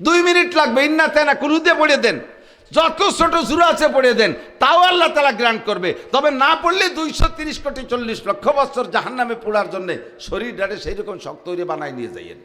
2 minute লাগবে, ইন্না তেনা কুলুদে পড়ে দেন, যত ছোট সূরা আছে পড়ে দেন, তাও আল্লাহ তাআলা গ্রান্ট করবে। তবে না পড়লে 230 কোটি 40 লক্ষ বছর জাহান্নামে পোড়ার জন্য শরীরটারে সেই রকম শক্ত করে বানায় নিয়ে যাইয়েন।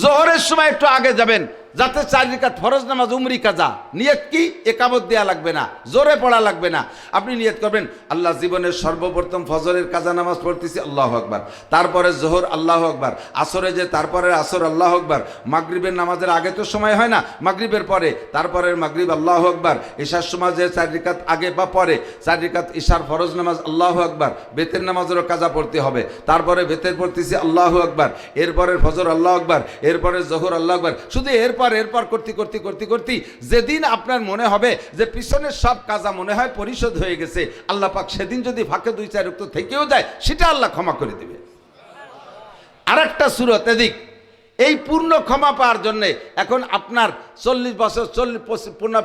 জোহরের সময় একটু আগে যাবেন, যাতে 4 রাকাত ফরজ নামাজ উমরি কাজা। নিয়ত কি? একামত দেয়া লাগবে না, জোরে পড়া লাগবে না। আপনি নিয়ত করবেন, আল্লাহ জীবনের সর্বপ্রথম ফজরের কাজা নামাজ পড়তেছি, আল্লাহু আকবার, তারপরে জোহর আল্লাহু আকবার, আসরে যে তারপরে আসর আল্লাহু আকবার, মাগরিবের নামাজের আগে তো সময় হয় না, মাগরিবের পরে, তারপরে মাগরিব আল্লাহু আকবার, ইশার সময় যে 4 রাকাত আগে বা পরে 4 রাকাত ইশার ফরজ নামাজ আল্লাহু আকবার, বেতের নামাজেরও কাজা পড়তে হবে, তারপরে বেতের পড়তেছি আল্লাহু আকবার, এরপরে ফজর আল্লাহু আকবার, এরপরে জোহর আল্লাহু আকবার, শুধু এরপর করতে করতে করতে করতে যেদিন আপনার মনে হবে যে পিছনের সব কাজা মনে হয় পরিশোধ হয়ে গেছে, আল্লাহ পাক সেদিন যদি ফাঁকে 2-4 রক্ত থেকেও যায়, সেটা আল্লাহ ক্ষমা করে দেবে। আরেকটা সূরত এদিক, এই পূর্ণ ক্ষমা পাওয়ার জন্য এখন আপনার 40 বছর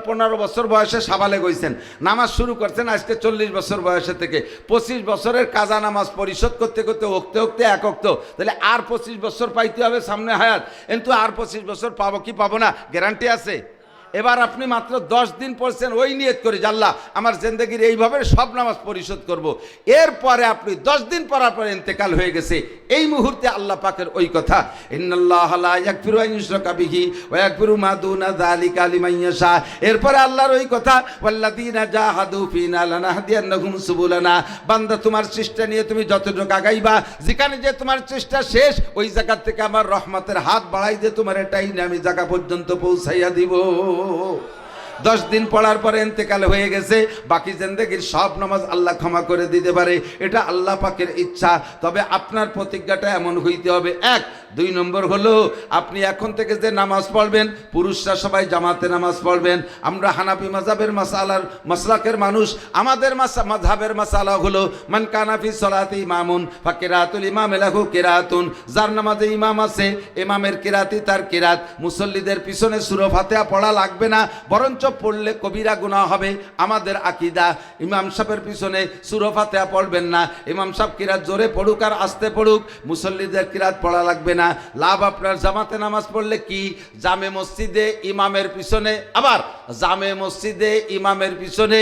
15 বছর বয়সে সাবালেগ হয়েছেন, নামাজ শুরু করছেন আজকে 40 বছর বয়সে থেকে, 25 বছরের কাজা নামাজ পরিশোধ করতে করতে ওক্তে ওক্তে এক ওক্ত, তাহলে আর 25 বছর পাইতে হবে সামনে হায়াত। কিন্তু আর 25 বছর পাবো কি পাবো না গ্যারান্টি আছে? এবার আপনি মাত্র 10 দিন পড়ছেন, ওই নিয়ত করে যে আল্লাহ আমার জিন্দেগির এইভাবে সব নামাজ পরিশোধ করব। এরপরে আপনি 10 দিন পরার পর ইন্তেকাল হয়ে গেছে, এই মুহূর্তে আল্লাহ পাকের ওই কথা, ইন্নাল্লাহা লা ইয়াগফিরু আন ইউশরাকা বিহি ওয়া ইয়াগফিরু মা দুনা যালিকা লিমান ইয়াশা। এরপরে আল্লাহর ওই কথা, ওয়াল্লাযীনা জাহাদু ফিনা লানাহদিয়ান্নাহুম সুবুলানা। বান্দা তোমার চেষ্টা নিয়ে তুমি যতটুকু আগাইবা, যেখানে যে তোমার চেষ্টা শেষ, ওই জায়গা থেকে আমার রহমতের হাত বাড়াই দিয়ে তোমার এটাই আমি জায়গা পর্যন্ত পৌঁছাইয়া দিব। 10 দিন পড়ার পরে ইন্তেকাল হয়ে গেছে, বাকি জিন্দেগির সব নামাজ আল্লাহ ক্ষমা করে দিতে পারে, এটা আল্লাহ পাকের ইচ্ছা। তবে আপনার প্রতিজ্ঞাটা এমন হইতে হবে, 1, 2 নম্বর হলো আপনি এখন থেকে যে নামাজ পড়বেন, পুরুষরা সবাই জামাতে নামাজ পড়বেন। আমরা হানাফি মাযহাবের মাসলাকের মানুষ, আমাদের মাযহাবের মাসালা হলো মান কানা ফি সলাতি ইমামুন ফাকিরাতুল ইমাম লাহু কিরাতুন। যার নামাজে ইমাম আছে, ইমামের কিরাতি তার কিরাত। মুসল্লিদের পিছনে সূরা ফাতিহা পড়া লাগবে না, বরঞ্চ পড়লে কবিরা গুনাহ হবে। আমাদের আকীদা, ইমাম সাহেবের পিছনে সূরা ফাতিহা পড়বেন না, ইমাম সাহেব কিরাত জোরে পড়ুক আর আস্তে পড়ুক, মুসল্লিদের কিরাত পড়া লাগবে না। লাভ আপনার জামাতে নামাজ পড়লে কি? জামে মসজিদে ইমামের পিছনে, আবার জামে মসজিদে ইমামের পিছনে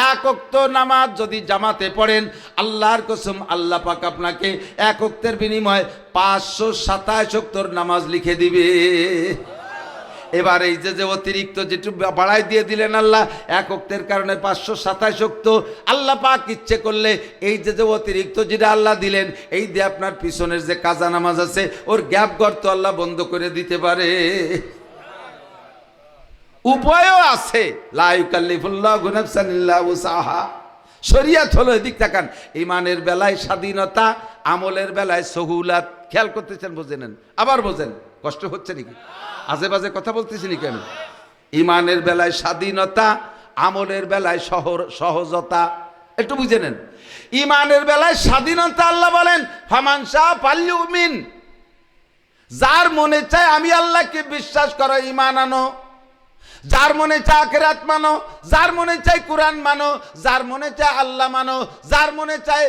1 ওয়াক্ত নামাজ যদি জামাতে পড়েন, আল্লাহর কসম আল্লাহ পাক আপনাকে 1 ওয়াক্তের বিনিময়ে 527 ওয়াক্তর নামাজ লিখে দিবে। এবার এই যে অতিরিক্ত যেটু বাড়াই দিয়ে দিলেন আল্লাহ, 1 ওয়াক্তের কারণে 527 ওয়াক্ত। আল্লাহ পাক ইচ্ছে করলে এই যে অতিরিক্ত যেটা আল্লাহ দিলেন, এই দিয়ে আপনার পিছনের যে কাজা নামাজ আছে, ওর গ্যাপ গর্ত আল্লাহ বন্ধ করে দিতে পারে। উপায়ও আছে, লা ইউকাল্লিফুল্লাহু নাফসান ইল্লা উসাহা। শরীয়ত হলো, এদিক তাকান, ইমানের বেলায় স্বাধীনতা, আমলের বেলায় সহুলাত। খেয়াল করতেছেন? বোঝেন? আবার বোঝেন? কষ্ট হচ্ছে নাকি? আজে বাজে কথা বলতেছি নি কেন? ইমানের বেলায় স্বাধীনতা, আমলের বেলায় সহজতা, একটু বুঝে নেন। ইমানের বেলায় স্বাধীনতা, আল্লাহ বলেন ফামান শাআ ফালইউমিন। যার মনে চায় আমি আল্লাহকে বিশ্বাস করো, ঈমান আনো। যার মনে চায় আখিরাত মানো, যার মনে চায় কোরআন মানো, যার মনে চায় আল্লাহ মানো, যার মনে চায়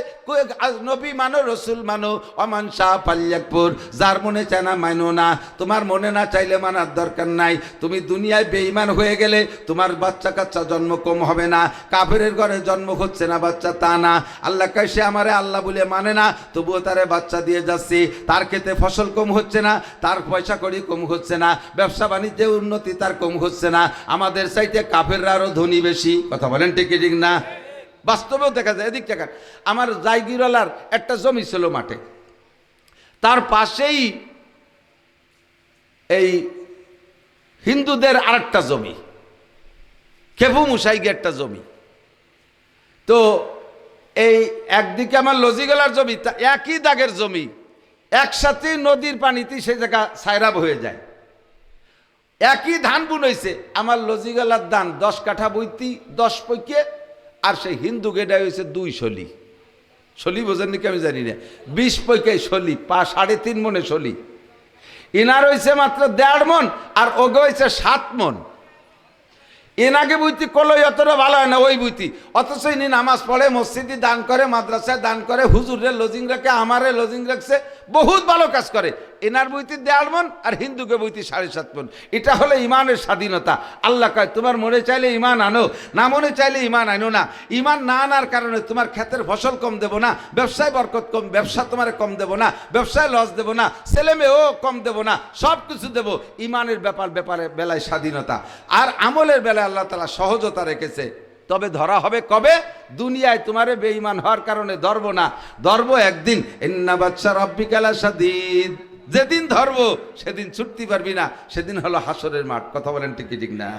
নবী মানো, রসুল মানো। ওমান শাআ ফালইয়াকফুর। যার মনে চায় না মানো না। তোমার মনে না চাইলে মানার দরকার নাই। তুমি দুনিয়ায় বেঈমান হয়ে গেলে তোমার বাচ্চা কাচ্চা জন্ম কম হবে না। কাফেরের ঘরে জন্ম হচ্ছে না বাচ্চা, তা না। আল্লাহ কয় সে আমারে আল্লাহ বলে মানে না, তবুও তারে বাচ্চা দিয়ে যাচ্ছি। তার ক্ষেতে ফসল কম হচ্ছে না, তার পয়সা কড়ি কম হচ্ছে না, ব্যবসা বাণিজ্যে উন্নতি তার কম হচ্ছে না। আমাদের চাইতে কাফেররা আরো ধনী বেশি। কথা বলেন ঠিক ঠিক না? বাস্তবেও দেখা যায়। এদিক দেখা, আমার জায়গিরওয়ালার একটা জমি ছিল মাঠে, তার পাশেই এই হিন্দুদের আরেকটা জমি, খেপু মুসাইগে একটা জমি। তো এই একদিকে আমার লজিগলার জমি, একই দাগের জমি, একসাথে নদীর পানিতে সেই জায়গা সাইরাব হয়ে যায়। একই ধান বুনইছে, আমার লজিগলার ধান 10 কাঠা বইতি 10 পৈকে, আর সেই হিন্দু গেডা হয়েছে 2 শলি। শলি বোঝেন নাকি আমি জানি না, 20 পৈকে শলি, 3.5 মনে শলি। ইনার হয়েছে মাত্র 1.5 মন, আর ওগে হয়েছে 7 মন। এনাকে বুঝতি কলই অতটা ভালো হয় না ওই বুঝতি, অথচ ইনি নামাজ পড়ে, মসজিদে দান করে, মাদ্রাসায় দান করে, হুজুরের লজিং রাখে, আমারে লজিং রাখছে, বহুত ভালো কাজ করে। এনার বইতে 1.5 মণ আর হিন্দুকে বইতে 7.5 মণ। এটা হলো ইমানের স্বাধীনতা। আল্লাহ কয় তোমার মনে চাইলে ইমান আনো, না মনে চাইলে ইমান আনো না। ইমান না আনার কারণে তোমার ক্ষেতের ফসল কম দেব না, ব্যবসায় বরকত কম, ব্যবসা তোমার কম দেব না, ব্যবসায় লস দেব না, ছেলে মেয়েও কম দেব না, সব কিছু দেব। ইমানের ব্যাপারে বেলায় স্বাধীনতা, আর আমলের বেলায় আল্লাহ তাআলা সহজতা রেখেছে। তবে ধরা হবে কবে? দুনিয়ায় তোমারে বেঈমান হওয়ার কারণে ধরব না, ধরব একদিন। ইন্না বাদশা রাব্বিকা লাশাদীদ, যেদিন ধরবো সেদিন ছুটতে পারবি না, সেদিন হলো হাসরের মাঠ। কথা বলেন ঠিক কি ঠিক না?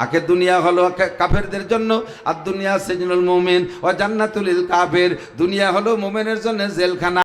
আখের দুনিয়া হলো কাফেরদের জন্য, আর দুনিয়া সিজনুল মুমিন ওয়া জান্নাতুল কাফের। দুনিয়া হলো মুমিনের জন্য জেলখানা।